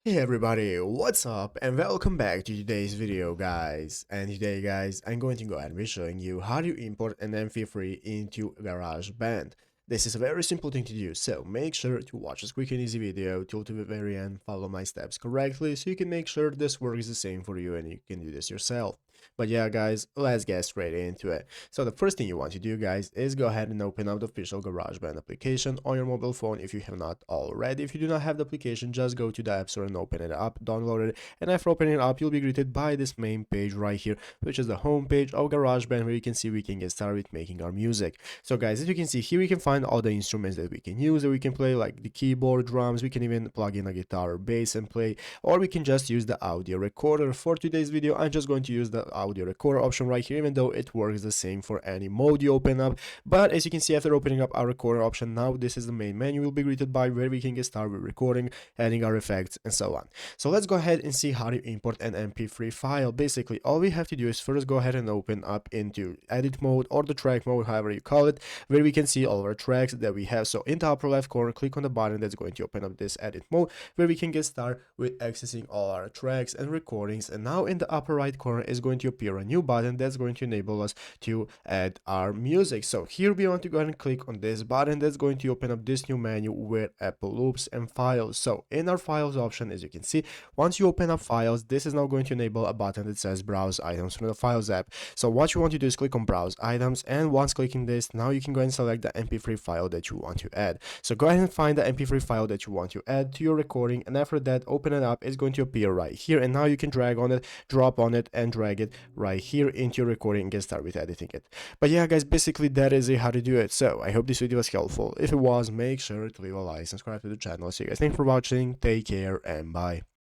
Hey everybody, what's up and welcome back to today's video guys. And today guys, I'm going to go ahead and be showing you how to import an MP3 into GarageBand. This is a very simple thing to do, so make sure to watch this quick and easy video till to the very end, follow my steps correctly so you can make sure this works the same for you and you can do this yourself. But yeah guys, let's get straight into it. So the first thing you want to do guys is go ahead and open up the official GarageBand application on your mobile phone if you have not already. If you do not have the application, just go to the App Store and open it up, download it, and after opening it up, you'll be greeted by this main page right here, which is the home page of GarageBand where you can see we can get started with making our music. So guys, as you can see here, we can find all the instruments that we can use, that we can play like the keyboard, drums, we can even plug in a guitar or bass and play, or we can just use the audio recorder. For today's video, I'm just going to use the audio recorder option right here, even though it works the same for any mode you open up. But as you can see, after opening up our recorder option, now this is the main menu we'll be greeted by, where we can get started with recording, adding our effects, and so on. So let's go ahead and see how to import an MP3 file. Basically, all we have to do is first go ahead and open up into edit mode or the track mode, however you call it, where we can see all our tracks that we have. So in the upper left corner, click on the button that's going to open up this edit mode, where we can get started with accessing all our tracks and recordings. And now in the upper right corner is going to appear a new button that's going to enable us to add our music. So here we want to go ahead and click on this button that's going to open up this new menu with Apple Loops and Files. So in our Files option, as you can see, once you open up Files, this is now going to enable a button that says Browse Items from the Files app. So what you want to do is click on Browse Items, and once clicking this, now you can go ahead and select the MP3 file that you want to add. So go ahead and find the MP3 file that you want to add to your recording, and after that, open it up. It's going to appear right here, and now you can drag on it, drop on it, and drag it right here into your recording and get started with editing it. But yeah guys, basically that is it, how to do it. So I hope this video was helpful. If it was, make sure to leave a like, subscribe to the channel. See you guys, thanks for watching, take care, and bye.